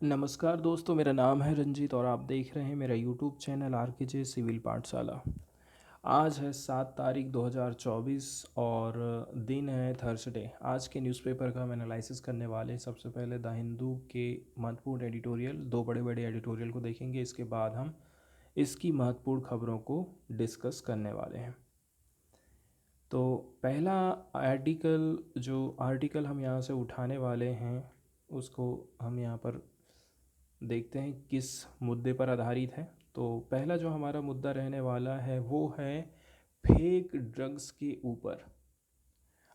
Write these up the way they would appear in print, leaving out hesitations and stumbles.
नमस्कार दोस्तों, मेरा नाम है रंजीत और आप देख रहे हैं मेरा यूट्यूब चैनल आरकेजे सिविल पाठशाला। आज है 7 तारीख 2024 और दिन है थर्सडे। आज के न्यूज़पेपर का हम एनालिसिस करने वाले हैं। सबसे पहले द हिंदू के महत्वपूर्ण एडिटोरियल, दो बड़े बड़े एडिटोरियल को देखेंगे। इसके बाद हम इसकी महत्वपूर्ण खबरों को डिस्कस करने वाले हैं। तो पहला आर्टिकल हम यहाँ से उठाने वाले हैं, उसको हम यहाँ पर देखते हैं किस मुद्दे पर आधारित है। तो पहला जो हमारा मुद्दा रहने वाला है वो है फेक ड्रग्स के ऊपर।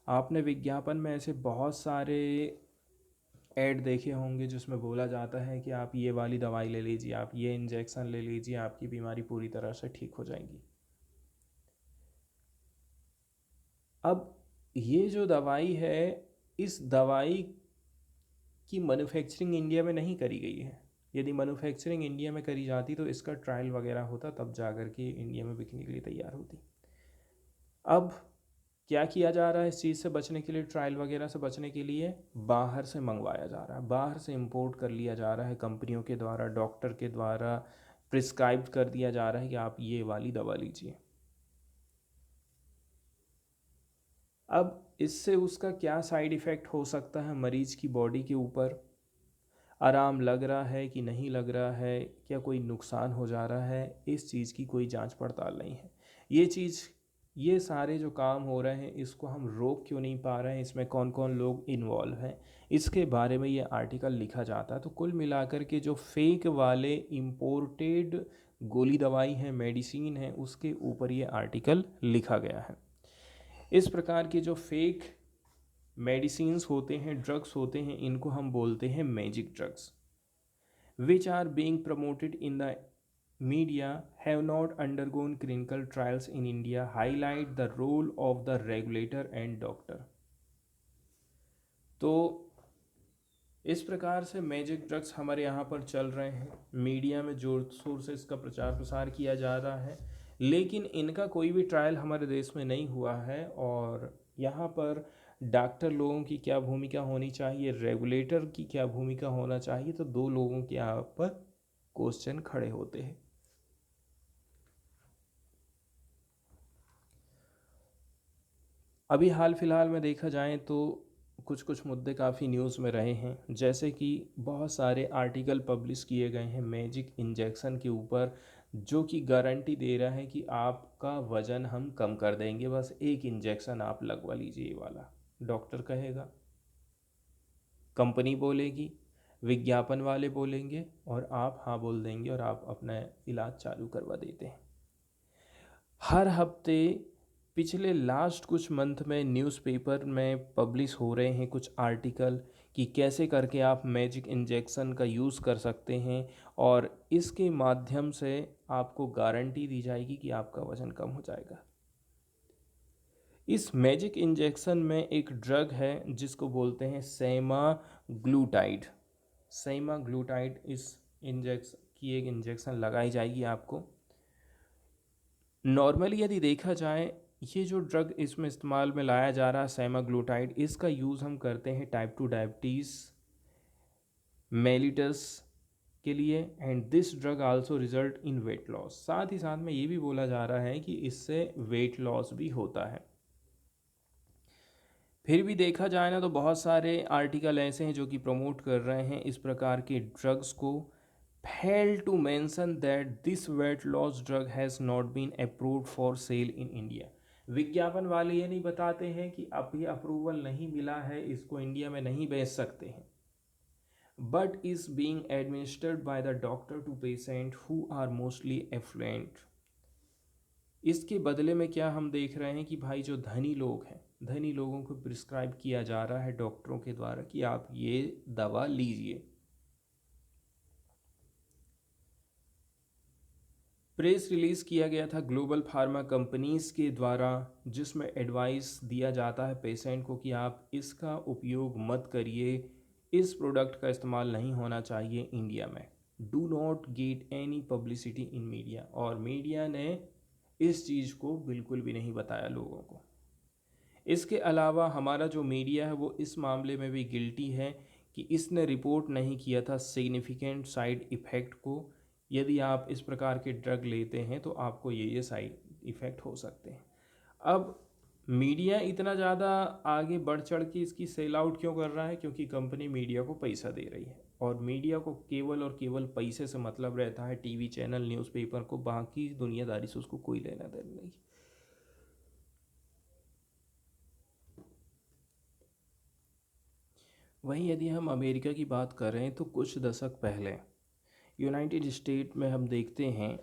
आपने विज्ञापन में ऐसे बहुत सारे ऐड देखे होंगे जिसमें बोला जाता है कि आप ये वाली दवाई ले लीजिए, आप ये इंजेक्शन ले लीजिए, आपकी बीमारी पूरी तरह से ठीक हो जाएगी। अब ये जो दवाई है, इस दवाई की मैन्युफैक्चरिंग इंडिया में नहीं करी गई है। यदि मैन्युफैक्चरिंग इंडिया में करी जाती तो इसका ट्रायल वगैरह होता, तब जा कर के इंडिया में बिकने के लिए तैयार होती। अब क्या किया जा रहा है इस चीज़ से बचने के लिए, ट्रायल वगैरह से बचने के लिए बाहर से मंगवाया जा रहा है, बाहर से इंपोर्ट कर लिया जा रहा है कंपनियों के द्वारा, डॉक्टर के द्वारा प्रिस्क्राइब कर दिया जा रहा है कि आप ये वाली दवा लीजिए। अब इससे उसका क्या साइड इफ़ेक्ट हो सकता है मरीज की बॉडी के ऊपर, आराम लग रहा है कि नहीं लग रहा है, क्या कोई नुकसान हो जा रहा है, इस चीज़ की कोई जांच पड़ताल नहीं है। ये सारे जो काम हो रहे हैं इसको हम रोक क्यों नहीं पा रहे हैं, इसमें कौन कौन लोग इन्वॉल्व हैं, इसके बारे में ये आर्टिकल लिखा जाता है। तो कुल मिलाकर के जो फेक वाले इम्पोर्टेड गोली दवाई है, मेडिसिन है, उसके ऊपर ये आर्टिकल लिखा गया है। इस प्रकार के जो फेक मेडिसिन्स होते हैं, ड्रग्स होते हैं, इनको हम बोलते हैं magic drugs, which are being promoted in the media, have not undergone clinical trials in India, highlight the role of the regulator and doctor। तो इस प्रकार से मैजिक ड्रग्स हमारे यहाँ पर चल रहे हैं, मीडिया में जोर शोर से इसका प्रचार प्रसार किया जा रहा है, लेकिन इनका कोई भी ट्रायल हमारे देश में नहीं हुआ है। और यहाँ पर डॉक्टर लोगों की क्या भूमिका होनी चाहिए, रेगुलेटर की क्या भूमिका होना चाहिए, तो दो लोगों के यहाँ पर क्वेश्चन खड़े होते हैं। अभी हाल फिलहाल में देखा जाए तो कुछ कुछ मुद्दे काफ़ी न्यूज़ में रहे हैं, जैसे कि बहुत सारे आर्टिकल पब्लिश किए गए हैं मैजिक इंजेक्शन के ऊपर, जो कि गारंटी दे रहा है कि आपका वज़न हम कम कर देंगे, बस एक इंजेक्शन आप लगवा लीजिए। ये वाला डॉक्टर कहेगा, कंपनी बोलेगी, विज्ञापन वाले बोलेंगे और आप हाँ बोल देंगे और आप अपना इलाज चालू करवा देते हैं। हर हफ्ते पिछले लास्ट कुछ मंथ में न्यूज़पेपर में पब्लिश हो रहे हैं कुछ आर्टिकल कि कैसे करके आप मैजिक इंजेक्शन का यूज़ कर सकते हैं और इसके माध्यम से आपको गारंटी दी जाएगी कि आपका वज़न कम हो जाएगा। इस मैजिक इंजेक्शन में एक ड्रग है जिसको बोलते हैं सेमाग्लूटाइड। सेमाग्लूटाइड इस इंजेक्शन की एक इंजेक्शन लगाई जाएगी आपको। नॉर्मली यदि देखा जाए, ये जो ड्रग इसमें इस्तेमाल में लाया जा रहा है सेमाग्लूटाइड, इसका यूज़ हम करते हैं टाइप 2 डायबिटीज़ मेलिटस के लिए, and this drug also result in weight loss. साथ ही साथ में ये भी बोला जा रहा है कि इससे वेट लॉस भी होता है। फिर भी देखा जाए ना तो बहुत सारे आर्टिकल ऐसे हैं जो कि प्रमोट कर रहे हैं इस प्रकार के ड्रग्स को। Fail to mention that this weight loss drug has not been approved for sale in India. विज्ञापन वाले ये नहीं बताते हैं कि अब ये अप्रूवल नहीं मिला है, इसको इंडिया में नहीं बेच सकते हैं, but is being administered by the doctor to patient who are mostly affluent. इसके बदले में क्या हम देख रहे हैं कि भाई जो धनी लोग हैं, धनी लोगों को प्रिस्क्राइब किया जा रहा है डॉक्टरों के द्वारा कि आप ये दवा लीजिए। प्रेस रिलीज़ किया गया था ग्लोबल फार्मा कंपनीज़ के द्वारा, जिसमें एडवाइस दिया जाता है पेशेंट को कि आप इसका उपयोग मत करिए, इस प्रोडक्ट का इस्तेमाल नहीं होना चाहिए इंडिया में। Do not get any publicity in media. और मीडिया ने इस चीज़ को बिल्कुल भी नहीं बताया लोगों को। इसके अलावा हमारा जो मीडिया है वो इस मामले में भी गिल्टी है कि इसने रिपोर्ट नहीं किया था सिग्निफिकेंट साइड इफ़ेक्ट को। यदि आप इस प्रकार के ड्रग लेते हैं तो आपको ये साइड इफ़ेक्ट हो सकते हैं। अब मीडिया इतना ज़्यादा आगे बढ़ चढ़ के इसकी सेल आउट क्यों कर रहा है? क्योंकि कंपनी मीडिया को पैसा दे रही है और मीडिया को केवल और केवल पैसे से मतलब रहता है। टीवी चैनल, न्यूज़पेपर को, बाकी दुनियादारी से उसको कोई लेना देना नहीं। वहीं यदि हम अमेरिका की बात करें तो कुछ दशक पहले यूनाइटेड स्टेट में हम देखते हैं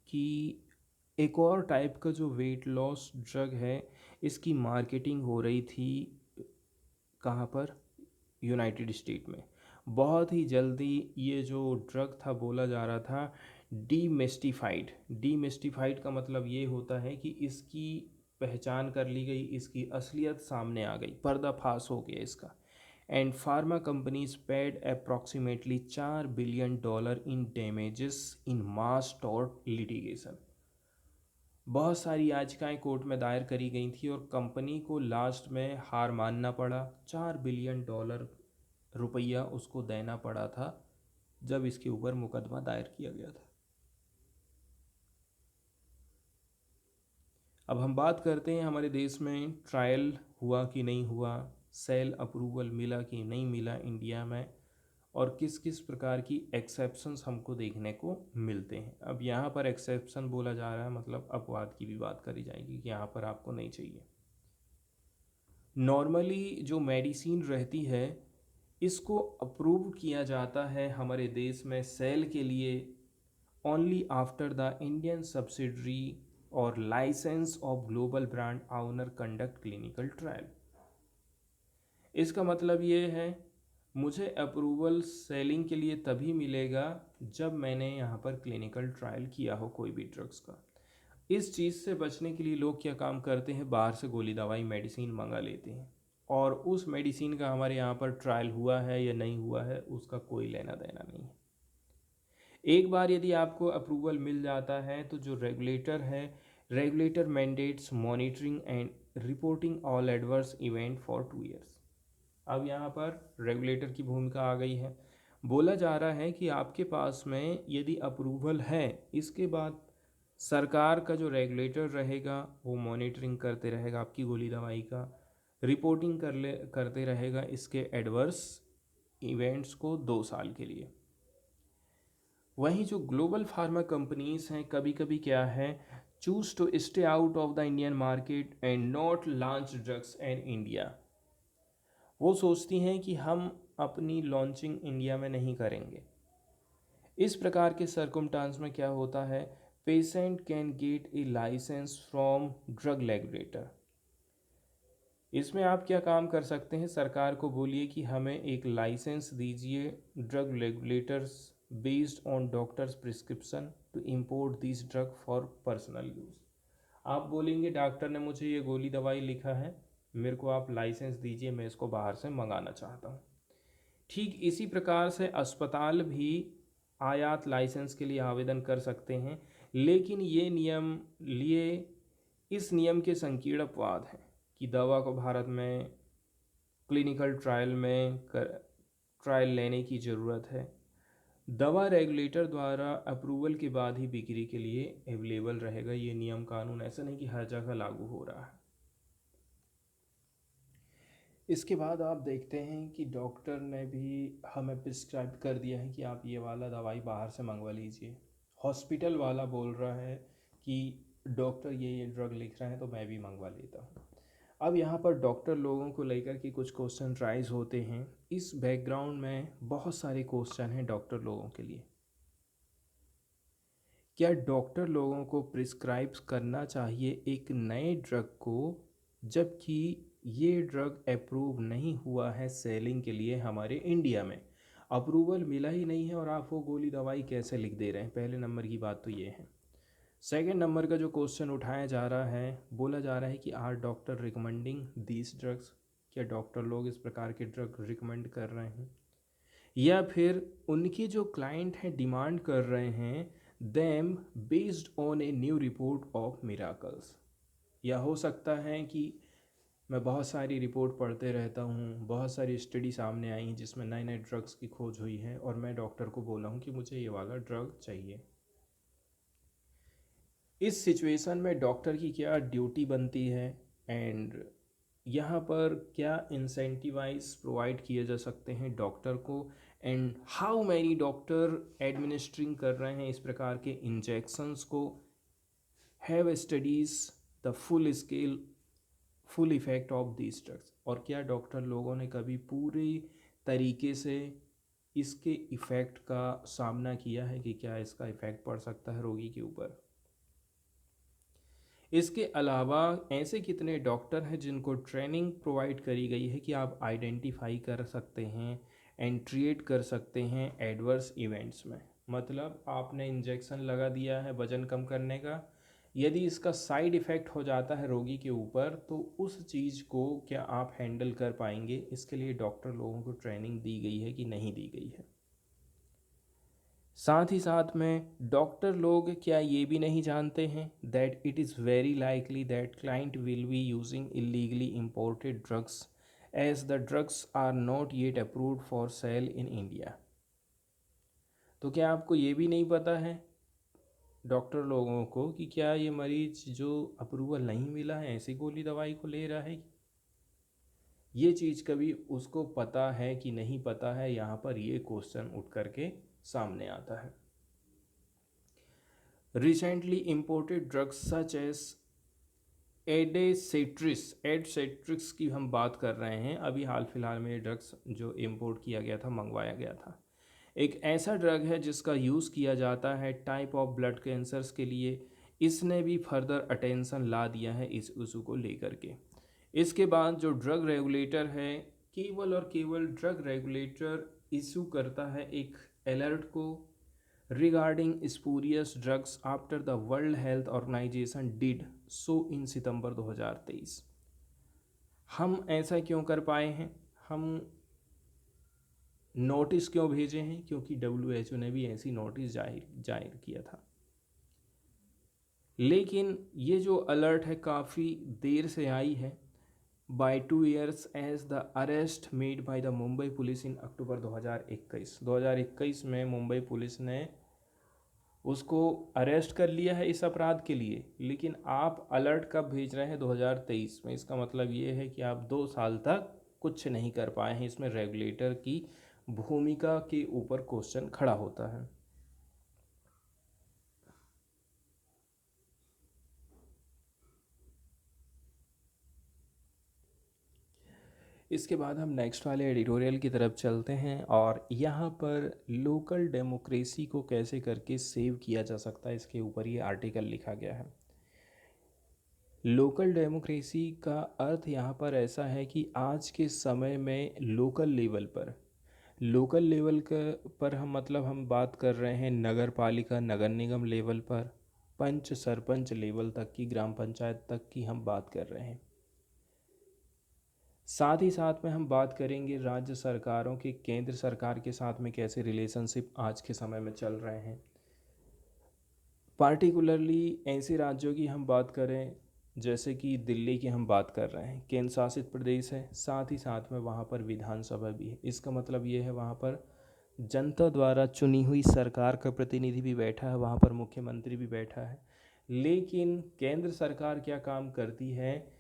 कि एक और टाइप का जो वेट लॉस ड्रग है, इसकी मार्केटिंग हो रही थी। कहाँ पर? यूनाइटेड स्टेट में। बहुत ही जल्दी ये जो ड्रग था बोला जा रहा था डीमिस्टिफाइड। डीमिस्टिफाइड का मतलब ये होता है कि इसकी पहचान कर ली गई, इसकी असलियत सामने आ गई, पर्दाफाश हो गया इसका। And pharma companies paid approximately $4 billion in damages in mass tort litigation. बहुत सारी याचिकाएं कोर्ट में दायर करी गई थी और कंपनी को लास्ट में हार मानना पड़ा। $4 बिलियन रुपया उसको देना पड़ा था जब इसके ऊपर मुकदमा दायर किया गया था। अब हम बात करते हैं हमारे देश में ट्रायल हुआ कि नहीं हुआ, सेल अप्रूवल मिला कि नहीं मिला इंडिया में, और किस किस प्रकार की एक्सेप्शंस हमको देखने को मिलते हैं। अब यहाँ पर एक्सेप्शन बोला जा रहा है मतलब अपवाद की भी बात करी जाएगी कि यहाँ पर आपको नहीं चाहिए। नॉर्मली जो मेडिसिन रहती है इसको अप्रूव किया जाता है हमारे देश में सेल के लिए only after the Indian subsidiary और license of global brand owner conduct clinical trial. इसका मतलब ये है मुझे अप्रूवल सेलिंग के लिए तभी मिलेगा जब मैंने यहाँ पर क्लिनिकल ट्रायल किया हो कोई भी ड्रग्स का। इस चीज़ से बचने के लिए लोग क्या काम करते हैं, बाहर से गोली दवाई मेडिसिन मंगा लेते हैं और उस मेडिसिन का हमारे यहाँ पर ट्रायल हुआ है या नहीं हुआ है उसका कोई लेना देना नहीं है। एक बार यदि आपको अप्रूवल मिल जाता है तो जो रेगुलेटर है, regulator mandates monitoring and reporting all adverse event for 2 years। अब यहाँ पर रेगुलेटर की भूमिका आ गई है। बोला जा रहा है कि आपके पास में यदि अप्रूवल है, इसके बाद सरकार का जो रेगुलेटर रहेगा वो मॉनिटरिंग करते रहेगा आपकी गोली दवाई का, रिपोर्टिंग करते रहेगा इसके एडवर्स इवेंट्स को 2 साल के लिए। वहीं जो ग्लोबल फार्मा कंपनीज हैं कभी कभी क्या है, choose to stay out of the Indian market and not launch drugs in India. वो सोचती हैं कि हम अपनी लॉन्चिंग इंडिया में नहीं करेंगे। इस प्रकार के सर्कमस्टांस में क्या होता है, patient can get a licence from drug regulator. इसमें आप क्या काम कर सकते हैं, सरकार को बोलिए कि हमें एक लाइसेंस दीजिए drug regulators based on doctors prescription to import this drug for personal use. आप बोलेंगे डॉक्टर ने मुझे ये गोली दवाई लिखा है, मेरे को आप लाइसेंस दीजिए, मैं इसको बाहर से मंगाना चाहता हूँ। ठीक इसी प्रकार से अस्पताल भी आयात लाइसेंस के लिए आवेदन कर सकते हैं, लेकिन ये नियम लिए इस नियम के संकीर्ण अपवाद हैं कि दवा को भारत में क्लिनिकल ट्रायल में ट्रायल लेने की ज़रूरत है। दवा रेगुलेटर द्वारा अप्रूवल के बाद ही बिक्री के लिए अवेलेबल रहेगा ये नियम कानून, ऐसा नहीं कि हर जगह लागू हो रहा है। इसके बाद आप देखते हैं कि डॉक्टर ने भी हमें प्रिस्क्राइब कर दिया है कि आप ये वाला दवाई बाहर से मंगवा लीजिए। हॉस्पिटल वाला बोल रहा है कि डॉक्टर ये ड्रग लिख रहे हैं तो मैं भी मंगवा लेता हूँ। अब यहाँ पर डॉक्टर लोगों को लेकर के कुछ क्वेश्चन राइज होते हैं। इस बैकग्राउंड में बहुत सारे क्वेश्चन हैं डॉक्टर लोगों के लिए। क्या डॉक्टर लोगों को प्रिस्क्राइब करना चाहिए एक नए ड्रग को जबकि ये ड्रग अप्रूव नहीं हुआ है सेलिंग के लिए हमारे इंडिया में? अप्रूवल मिला ही नहीं है और आप वो गोली दवाई कैसे लिख दे रहे हैं? पहले नंबर की बात तो ये है। सेकेंड नंबर का जो क्वेश्चन उठाया जा रहा है, बोला जा रहा है कि are doctor recommending these drugs. क्या डॉक्टर लोग इस प्रकार के ड्रग रिकमेंड कर रहे हैं या फिर उनके जो क्लाइंट हैं डिमांड कर रहे हैं them based on a new report of miracles? या हो सकता है कि मैं बहुत सारी रिपोर्ट पढ़ते रहता हूँ, बहुत सारी स्टडी सामने आई हैं जिसमें नए नए ड्रग्स की खोज हुई है, और मैं डॉक्टर को बोला हूँ कि मुझे ये वाला ड्रग चाहिए। इस सिचुएशन में डॉक्टर की क्या ड्यूटी बनती है, एंड यहाँ पर क्या इंसेंटिवाइज प्रोवाइड किए जा सकते हैं डॉक्टर को, and how many doctor administering कर रहे हैं इस प्रकार के इंजेक्शंस को, have studies the full scale full effect of these drugs, और क्या डॉक्टर लोगों ने कभी पूरी तरीके से इसके इफ़ेक्ट का सामना किया है कि क्या इसका इफ़ेक्ट पड़ सकता है रोगी के ऊपर। इसके अलावा ऐसे कितने डॉक्टर हैं जिनको ट्रेनिंग प्रोवाइड करी गई है कि आप आइडेंटिफाई कर सकते हैं एंड ट्रीट कर सकते हैं एडवर्स इवेंट्स में। मतलब आपने इंजेक्शन लगा दिया है वज़न कम करने का, यदि इसका साइड इफ़ेक्ट हो जाता है रोगी के ऊपर तो उस चीज़ को क्या आप हैंडल कर पाएंगे, इसके लिए डॉक्टर लोगों को ट्रेनिंग दी गई है कि नहीं दी गई है। साथ ही साथ में डॉक्टर लोग क्या ये भी नहीं जानते हैं that it is very likely that client will be using illegally imported drugs as the drugs are not yet approved for sale in India. तो क्या आपको ये भी नहीं पता है डॉक्टर लोगों को कि क्या ये मरीज जो अप्रूवल नहीं मिला है ऐसी गोली दवाई को ले रहा है, ये चीज़ कभी उसको पता है कि नहीं पता है, यहाँ पर ये क्वेश्चन उठ करके सामने आता है। Recently imported drugs such as Adcetris की हम बात कर रहे हैं। अभी हाल फिलहाल में ये ड्रग्स जो इम्पोर्ट किया गया था, मंगवाया गया था, एक ऐसा ड्रग है जिसका यूज़ किया जाता है टाइप ऑफ ब्लड कैंसर्स के लिए। इसने भी फर्दर अटेंशन ला दिया है इस इशू को लेकर के। इसके बाद जो ड्रग रेगुलेटर है, केवल और केवल ड्रग रेगुलेटर इशू करता है एक अलर्ट को regarding spurious drugs after the World Health Organization did so in September 2023। हम ऐसा क्यों कर पाए हैं, हम नोटिस क्यों भेजे हैं, क्योंकि WHO ने भी ऐसी नोटिस जाहिर किया था। लेकिन ये जो अलर्ट है काफ़ी देर से आई है, by 2 years as the arrest made by the Mumbai police in October 2021 में मुंबई पुलिस ने उसको अरेस्ट कर लिया है इस अपराध के लिए। लेकिन आप अलर्ट कब भेज रहे हैं, 2023 में। इसका मतलब ये है कि आप 2 साल तक कुछ नहीं कर पाए हैं। इसमें रेगुलेटर की भूमिका के ऊपर क्वेश्चन खड़ा होता है। इसके बाद हम नेक्स्ट वाले एडिटोरियल की तरफ चलते हैं, और यहाँ पर लोकल डेमोक्रेसी को कैसे करके सेव किया जा सकता है, इसके ऊपर ये आर्टिकल लिखा गया है। लोकल डेमोक्रेसी का अर्थ यहाँ पर ऐसा है कि आज के समय में लोकल लेवल पर हम मतलब हम बात कर रहे हैं नगर पालिका नगर निगम लेवल पर, पंच सरपंच लेवल तक की, ग्राम पंचायत तक की हम बात कर रहे हैं। साथ ही साथ में हम बात करेंगे राज्य सरकारों के केंद्र सरकार के साथ में कैसे रिलेशनशिप आज के समय में चल रहे हैं। पार्टिकुलरली ऐसे राज्यों की हम बात करें जैसे कि दिल्ली की हम बात कर रहे हैं, केंद्र शासित प्रदेश है, साथ ही साथ में वहाँ पर विधानसभा भी है। इसका मतलब ये है वहाँ पर जनता द्वारा चुनी हुई सरकार का प्रतिनिधि भी बैठा है, वहाँ पर मुख्यमंत्री भी बैठा है। लेकिन केंद्र सरकार क्या काम करती है,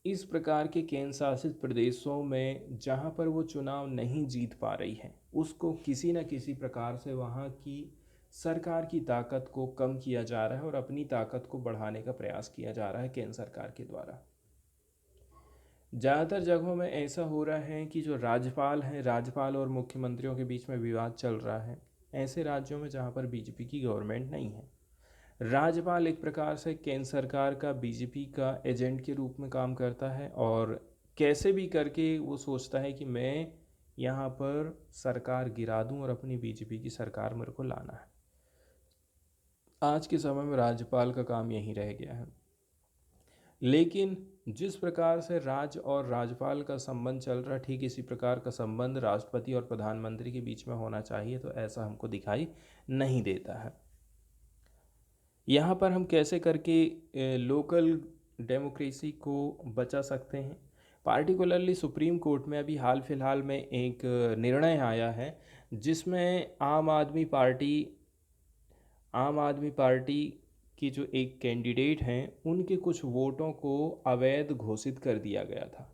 इस प्रकार के केंद्र शासित प्रदेशों में जहाँ पर वो चुनाव नहीं जीत पा रही है, उसको किसी न किसी प्रकार से वहाँ की सरकार की ताकत को कम किया जा रहा है और अपनी ताकत को बढ़ाने का प्रयास किया जा रहा है केंद्र सरकार के द्वारा। ज़्यादातर जगहों में ऐसा हो रहा है कि जो राज्यपाल हैं, राज्यपाल और मुख्यमंत्रियों के बीच में विवाद चल रहा है ऐसे राज्यों में जहाँ पर बीजेपी की गवर्नमेंट नहीं है। राज्यपाल एक प्रकार से केंद्र सरकार का बीजेपी का एजेंट के रूप में काम करता है, और कैसे भी करके वो सोचता है कि मैं यहाँ पर सरकार गिरा दूँ और अपनी बीजेपी की सरकार मेरे को लाना है। आज के समय में राज्यपाल का काम यही रह गया है। लेकिन जिस प्रकार से राज्य और राज्यपाल का संबंध चल रहा है, ठीक इसी प्रकार का संबंध राष्ट्रपति और प्रधानमंत्री के बीच में होना चाहिए, तो ऐसा हमको दिखाई नहीं देता है। यहाँ पर हम कैसे करके लोकल डेमोक्रेसी को बचा सकते हैं। पार्टिकुलरली सुप्रीम कोर्ट में अभी हाल फिलहाल में एक निर्णय आया है जिसमें आम आदमी पार्टी की जो एक कैंडिडेट हैं उनके कुछ वोटों को अवैध घोषित कर दिया गया था।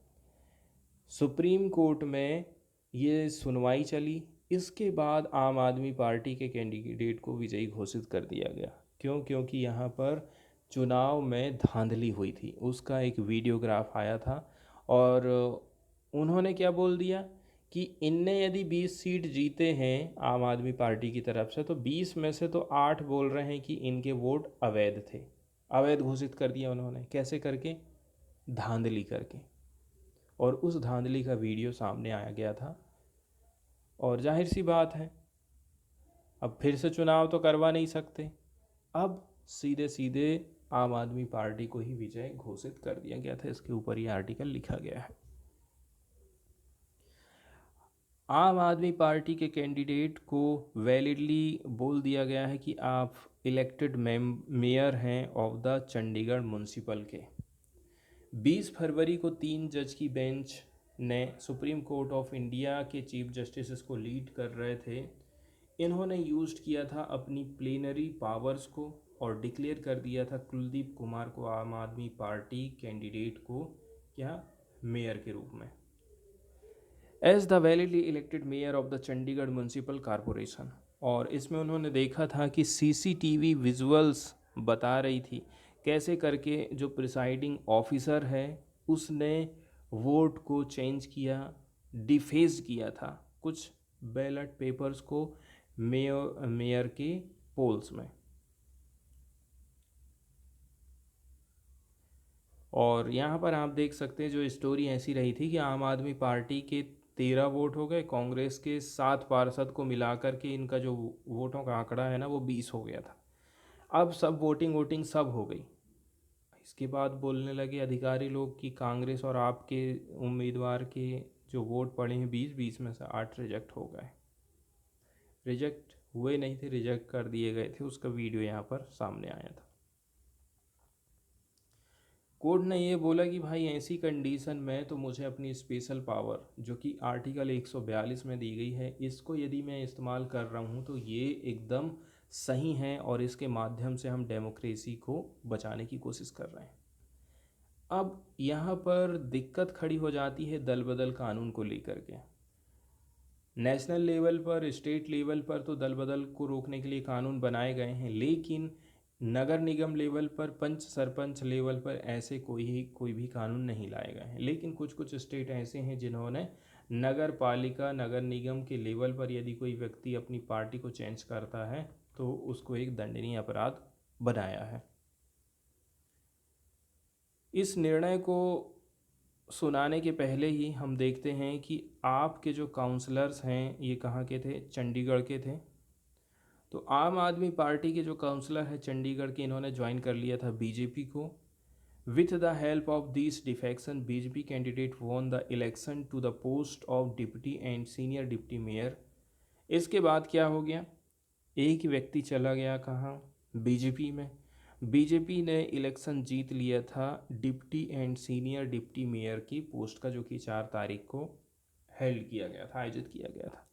सुप्रीम कोर्ट में ये सुनवाई चली, इसके बाद आम आदमी पार्टी के कैंडिडेट को विजयी घोषित कर दिया गया। क्यों? क्योंकि यहाँ पर चुनाव में धांधली हुई थी, उसका एक वीडियोग्राफ आया था। और उन्होंने क्या बोल दिया कि इनने यदि 20 सीट जीते हैं आम आदमी पार्टी की तरफ से, तो 20 में से तो 8 बोल रहे हैं कि इनके वोट अवैध थे। अवैध घोषित कर दिया उन्होंने। कैसे करके? धांधली करके। और उस धांधली का वीडियो सामने आया गया था। और जाहिर सी बात है, अब फिर से चुनाव तो करवा नहीं सकते। अब सीधे सीधे आम आदमी पार्टी को ही विजय घोषित कर दिया गया था। इसके ऊपर ये आर्टिकल लिखा गया है। आम आदमी पार्टी के कैंडिडेट को वैलिडली बोल दिया गया है कि आप इलेक्टेड मेयर हैं ऑफ द चंडीगढ़ म्यूनसिपल के। 20 फरवरी को 3 जज की बेंच ने, सुप्रीम कोर्ट ऑफ इंडिया के चीफ जस्टिस को लीड कर रहे थे, इन्होंने यूज किया था अपनी प्लेनरी पावर्स को और डिक्लेयर कर दिया था कुलदीप कुमार को, आम आदमी पार्टी कैंडिडेट को, क्या, मेयर के रूप में, as the validly elected mayor of the Chandigarh municipal corporation. और इसमें उन्होंने देखा था कि सीसीटीवी विजुअल्स बता रही थी कैसे करके जो प्रिसाइडिंग ऑफिसर है उसने वोट को चेंज किया, डिफेज किया था कुछ बैलेट पेपर्स को मेयर के पोल्स में। और यहाँ पर आप देख सकते हैं जो स्टोरी ऐसी रही थी कि आम आदमी पार्टी के 13 वोट हो गए, कांग्रेस के 7 पार्षद को मिलाकर के इनका जो वोटों का आंकड़ा है ना वो 20 हो गया था। अब सब वोटिंग सब हो गई। इसके बाद बोलने लगे अधिकारी लोग कि कांग्रेस और आपके उम्मीदवार के जो वोट पड़े हैं 20 में से 8 रिजेक्ट हो गए। रिजेक्ट हुए नहीं थे, रिजेक्ट कर दिए गए थे। उसका वीडियो यहाँ पर सामने आया था। कोर्ट ने ये बोला कि भाई ऐसी कंडीशन में तो मुझे अपनी स्पेशल पावर जो कि आर्टिकल 142 में दी गई है, इसको यदि मैं इस्तेमाल कर रहा हूँ तो ये एकदम सही है और इसके माध्यम से हम डेमोक्रेसी को बचाने की कोशिश कर रहे हैं। अब यहाँ पर दिक्कत खड़ी हो जाती है दल बदल कानून को लेकर के। नेशनल लेवल पर, स्टेट लेवल पर तो दल बदल को रोकने के लिए कानून बनाए गए हैं, लेकिन नगर निगम लेवल पर, पंच सरपंच लेवल पर ऐसे कोई भी कानून नहीं लाए गए हैं। लेकिन कुछ कुछ स्टेट ऐसे हैं जिन्होंने नगर पालिका, नगर निगम के लेवल पर यदि कोई व्यक्ति अपनी पार्टी को चेंज करता है तो उसको एक दंडनीय अपराध बनाया है। इस निर्णय को सुनाने के पहले ही हम देखते हैं कि आपके जो काउंसलर्स हैं ये कहाँ के थे? चंडीगढ़ के थे। तो आम आदमी पार्टी के जो काउंसलर हैं चंडीगढ़ के, इन्होंने ज्वाइन कर लिया था बीजेपी को। With the help of this defection BJP candidate won the election to the post of deputy and senior deputy mayor. इसके बाद क्या हो गया? एक व्यक्ति चला गया कहाँ? बीजेपी में। बीजेपी ने इलेक्शन जीत लिया था deputy and senior deputy mayor की पोस्ट का, जो कि 4 तारीख को हेल्ड किया गया था, आयोजित किया गया था।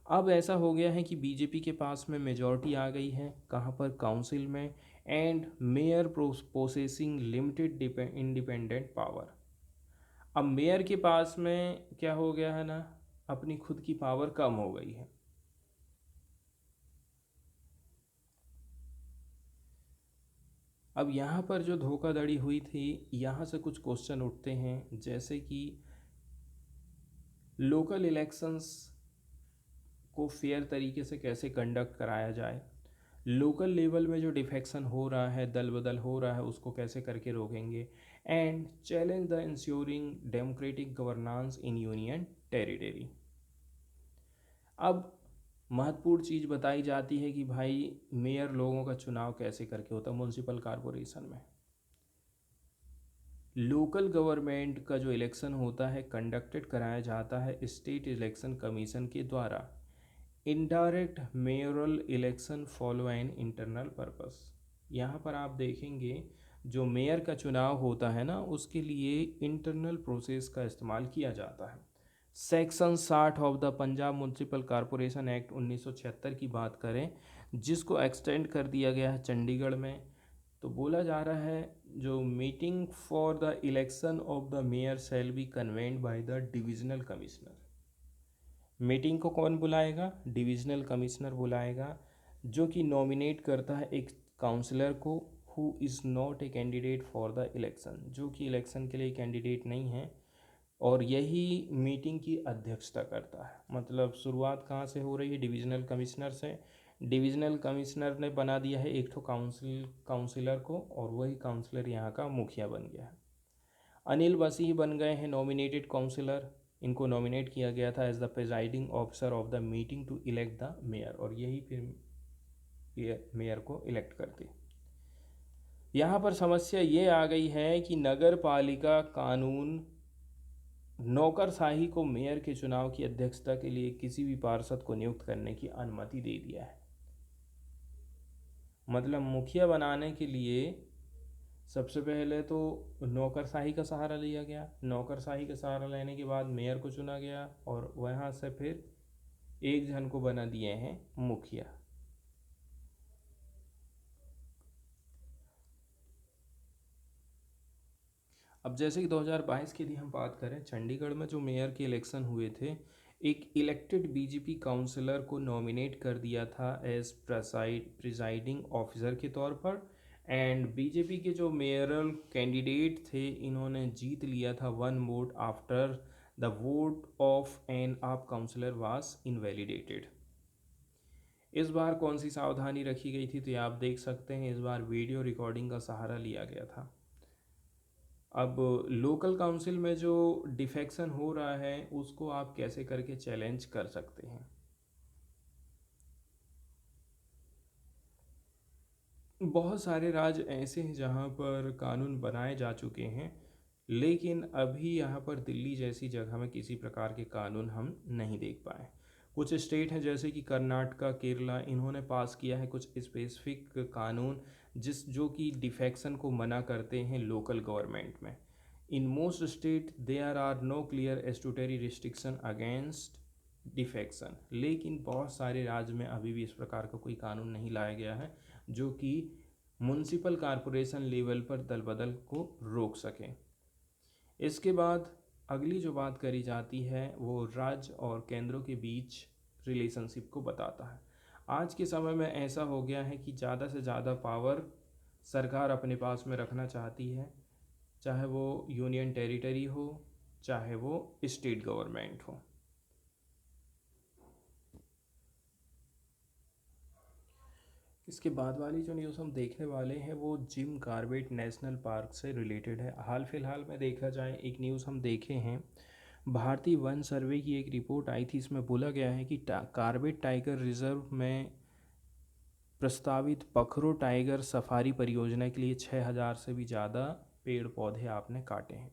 अब ऐसा हो गया है कि बीजेपी के पास में मेजॉरिटी आ गई है। कहाँ पर? काउंसिल में। And mayor possessing limited independent power. अब मेयर के पास में क्या हो गया है ना, अपनी खुद की पावर कम हो गई है। अब यहाँ पर जो धोखाधड़ी हुई थी, यहाँ से कुछ क्वेश्चन उठते हैं, जैसे कि लोकल इलेक्शंस को फेयर तरीके से कैसे कंडक्ट कराया जाए, लोकल लेवल में जो डिफेक्शन हो रहा है, दल बदल हो रहा है, उसको कैसे करके रोकेंगे। And challenge the ensuring democratic governance in union territory. अब महत्वपूर्ण चीज़ बताई जाती है कि भाई मेयर लोगों का चुनाव कैसे करके होता है म्यूनसिपल कॉरपोरेशन में। लोकल गवर्नमेंट का जो इलेक्शन होता है कंडक्टेड कराया जाता है स्टेट इलेक्शन कमीशन के द्वारा। Indirect mayoral election follow an internal purpose. यहाँ पर आप देखेंगे जो मेयर का चुनाव होता है ना, उसके लिए इंटरनल प्रोसेस का इस्तेमाल किया जाता है। Section 60 of the Punjab municipal corporation act 1976 की बात करें, जिसको एक्सटेंड कर दिया गया है चंडीगढ़ में, तो बोला जा रहा है जो meeting for the election of the mayor shall be convened by the divisional commissioner. Meeting को कौन बुलाएगा? डिविजनल कमिश्नर बुलाएगा, जो कि नॉमिनेट करता है एक काउंसलर को, who is not a candidate for the election, जो कि इलेक्शन के लिए कैंडिडेट नहीं है, और यही मीटिंग की अध्यक्षता करता है। मतलब शुरुआत कहाँ से हो रही है? डिविजनल कमिश्नर से। डिविजनल कमिश्नर ने बना दिया है एक तो काउंसिलर को, और वही काउंसलर यहाँ का मुखिया बन गया है। अनिल वसीह बन गए हैं नॉमिनेटेड काउंसिलर। इनको नॉमिनेट किया गया था as the presiding officer of the meeting to elect the mayor, और यही फिर मेयर को इलेक्ट करती। यहाँ पर समस्या ये आ गई है कि नगर पालिका कानून नौकरशाही को मेयर के चुनाव की अध्यक्षता के लिए किसी भी पार्षद को नियुक्त करने की अनुमति दे दिया है। मतलब मुखिया बनाने के लिए सबसे पहले तो नौकरशाही का सहारा लिया गया, नौकरशाही का सहारा लेने के बाद मेयर को चुना गया, और वहाँ से फिर एक जन को बना दिए हैं मुखिया। अब जैसे कि 2022 की यदि हम बात करें, चंडीगढ़ में जो मेयर के इलेक्शन हुए थे, एक इलेक्टेड बीजेपी काउंसलर को नॉमिनेट कर दिया था एज प्रिजाइडिंग ऑफिसर के तौर पर, एंड बीजेपी के जो मेयरल कैंडिडेट थे, इन्होंने जीत लिया था 1 vote after the vote of an AAP councillor was invalidated. इस बार कौन सी सावधानी रखी गई थी? तो ये आप देख सकते हैं, इस बार वीडियो रिकॉर्डिंग का सहारा लिया गया था। अब लोकल काउंसिल में जो डिफेक्शन हो रहा है, उसको आप कैसे करके चैलेंज कर सकते हैं? बहुत सारे राज्य ऐसे हैं जहाँ पर कानून बनाए जा चुके हैं, लेकिन अभी यहाँ पर दिल्ली जैसी जगह में किसी प्रकार के कानून हम नहीं देख पाए। कुछ स्टेट हैं जैसे कि कर्नाटका, केरला, इन्होंने पास किया है कुछ स्पेसिफिक कानून जो कि डिफेक्शन को मना करते हैं लोकल गवर्नमेंट में। In most state there are no clear statutory restriction against defection, लेकिन बहुत सारे राज्य में अभी भी इस प्रकार का कोई कानून नहीं लाया गया है जो कि म्यूनसिपल कॉरपोरेशन लेवल पर दल बदल को रोक सके। इसके बाद अगली जो बात करी जाती है वो राज्य और केंद्रों के बीच रिलेशनशिप को बताता है। आज के समय में ऐसा हो गया है कि ज़्यादा से ज़्यादा पावर सरकार अपने पास में रखना चाहती है, चाहे वो यूनियन टेरिटरी हो, चाहे वो स्टेट गवर्नमेंट हो। इसके बाद वाली जो न्यूज़ हम देखने वाले हैं वो जिम कॉर्बेट नेशनल पार्क से रिलेटेड है। हाल फिलहाल में देखा जाए, एक न्यूज़ हम देखे हैं, भारतीय वन सर्वे की एक रिपोर्ट आई थी, इसमें बोला गया है कि कॉर्बेट टाइगर रिजर्व में प्रस्तावित पखरो टाइगर सफारी परियोजना के लिए 6000 से भी ज़्यादा पेड़ पौधे आपने काटे हैं।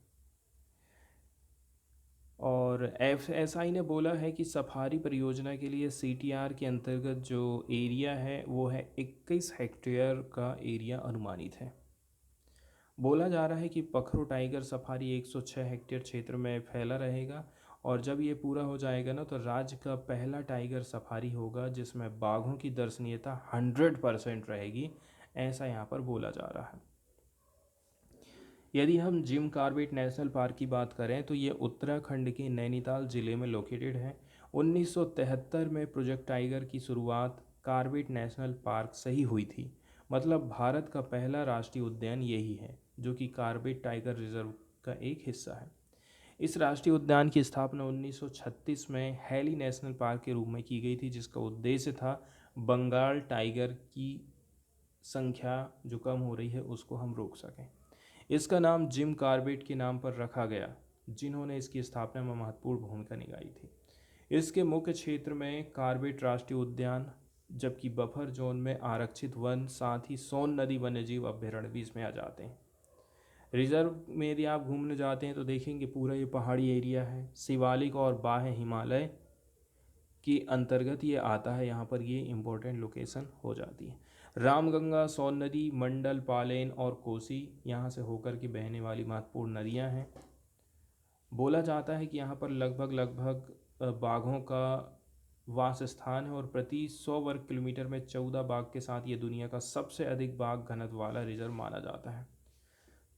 और एफएसआई ने बोला है कि सफारी परियोजना के लिए सीटीआर के अंतर्गत जो एरिया है वो है 21 हेक्टेयर का एरिया अनुमानित है। बोला जा रहा है कि पखरू टाइगर सफारी 106 हेक्टेयर क्षेत्र में फैला रहेगा, और जब ये पूरा हो जाएगा ना, तो राज्य का पहला टाइगर सफारी होगा जिसमें बाघों की दर्शनीयता 100% रहेगी, ऐसा यहाँ पर बोला जा रहा है। यदि हम जिम कॉर्बेट नेशनल पार्क की बात करें तो ये उत्तराखंड के नैनीताल ज़िले में लोकेटेड है। 1973 में प्रोजेक्ट टाइगर की शुरुआत कॉर्बेट नेशनल पार्क से ही हुई थी। मतलब भारत का पहला राष्ट्रीय उद्यान यही है जो कि कॉर्बेट टाइगर रिजर्व का एक हिस्सा है। इस राष्ट्रीय उद्यान की स्थापना 1936 में हैली नेशनल पार्क के रूप में की गई थी, जिसका उद्देश्य था बंगाल टाइगर की संख्या जो कम हो रही है उसको हम रोक सकें। इसका नाम जिम कॉर्बेट के नाम पर रखा गया, जिन्होंने इसकी स्थापना में महत्वपूर्ण भूमिका निभाई थी। इसके मुख्य क्षेत्र में कॉर्बेट राष्ट्रीय उद्यान, जबकि बफर जोन में आरक्षित वन, साथ ही सोन नदी वन्यजीव अभ्यारण्य भी इसमें आ जाते हैं। रिजर्व में यदि आप घूमने जाते हैं तो देखेंगे पूरा ये पहाड़ी एरिया है, शिवालिक और बाह्य हिमालय के अंतर्गत ये आता है, यहाँ पर ये इम्पोर्टेंट लोकेशन हो जाती है। रामगंगा, सोन नदी, मंडल, पालेन और कोसी यहाँ से होकर के बहने वाली महत्वपूर्ण नदियाँ हैं। बोला जाता है कि यहाँ पर लगभग बाघों का वास स्थान है और प्रति 100 वर्ग किलोमीटर में 14 बाघ के साथ ये दुनिया का सबसे अधिक बाघ घनत्व वाला रिजर्व माना जाता है।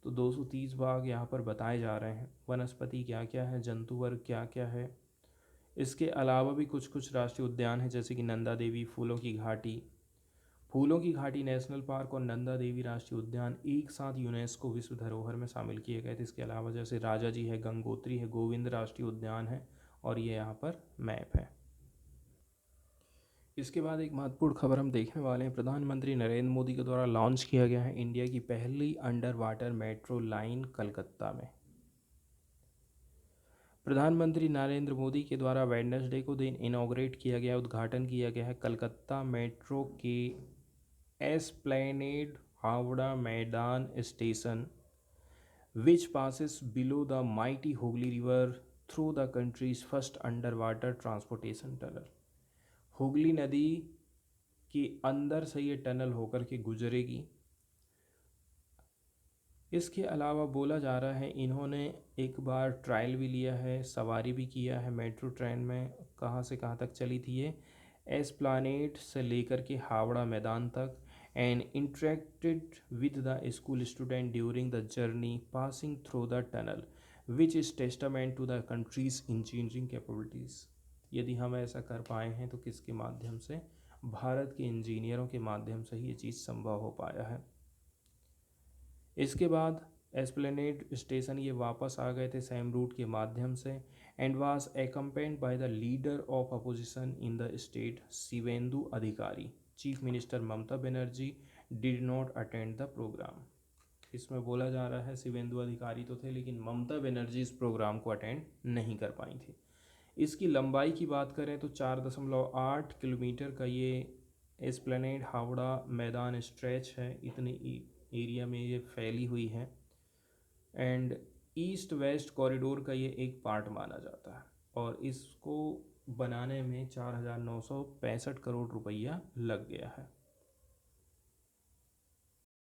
तो 230 बाघ यहाँ पर बताए जा रहे हैं। वनस्पति क्या क्या है, जंतु वर्ग क्या क्या है। इसके अलावा भी कुछ कुछ राष्ट्रीय उद्यान हैं, जैसे कि नंदा देवी फूलों की घाटी नेशनल पार्क और नंदा देवी राष्ट्रीय उद्यान एक साथ यूनेस्को विश्व धरोहर में शामिल किए गए थे। इसके अलावा जैसे राजा जी है, गंगोत्री है, गोविंद राष्ट्रीय उद्यान है और ये यहाँ पर मैप है। इसके बाद एक महत्वपूर्ण खबर हम देखने वाले हैं। प्रधानमंत्री नरेंद्र मोदी के द्वारा लॉन्च किया गया है इंडिया की पहली under water metro line Calcutta में। प्रधानमंत्री नरेंद्र मोदी के द्वारा वेडनेसडे को दिन इनॉग्रेट किया गया, उद्घाटन किया गया है कलकत्ता मेट्रो के एस्प्लेनेड हावड़ा मैदान station, which passes below the mighty Hooghly River through the country's first underwater transportation tunnel। Hooghly नदी के अंदर से ये टनल होकर के गुजरेगी। इसके अलावा बोला जा रहा है इन्होंने एक बार ट्रायल भी लिया है, सवारी भी किया है मेट्रो ट्रेन में। कहाँ से कहाँ तक चली थी ये? एस्प्लानेड से लेकर के हावड़ा मैदान तक, and interacted with the school student during the journey passing through the tunnel, which is testament to the country's engineering capabilities. यदि हम ऐसा कर पाए हैं तो किसके माध्यम से? भारत के इंजीनियरों के माध्यम से ही ये चीज़ संभव हो पाया है। इसके बाद एस्प्लेनेड स्टेशन ये वापस आ गए थे सेम रूट के माध्यम से, and was accompanied by the leader of opposition in the state Shivendu Adhikari. Chief minister Mamata Banerjee did not attend the programme. इसमें बोला जा रहा है शिवेंदु अधिकारी तो थे लेकिन ममता बनर्जी इस प्रोग्राम को अटेंड नहीं कर पाई थी। इसकी लंबाई की बात करें तो 4.8 किलोमीटर का ये एस्प्लेनेड हावड़ा मैदान स्ट्रेच है, इतनी एरिया में ये फैली हुई है, एंड ईस्ट वेस्ट कॉरिडोर का ये एक पार्ट माना जाता है और इसको बनाने में 4,965 करोड़ रुपया लग गया है।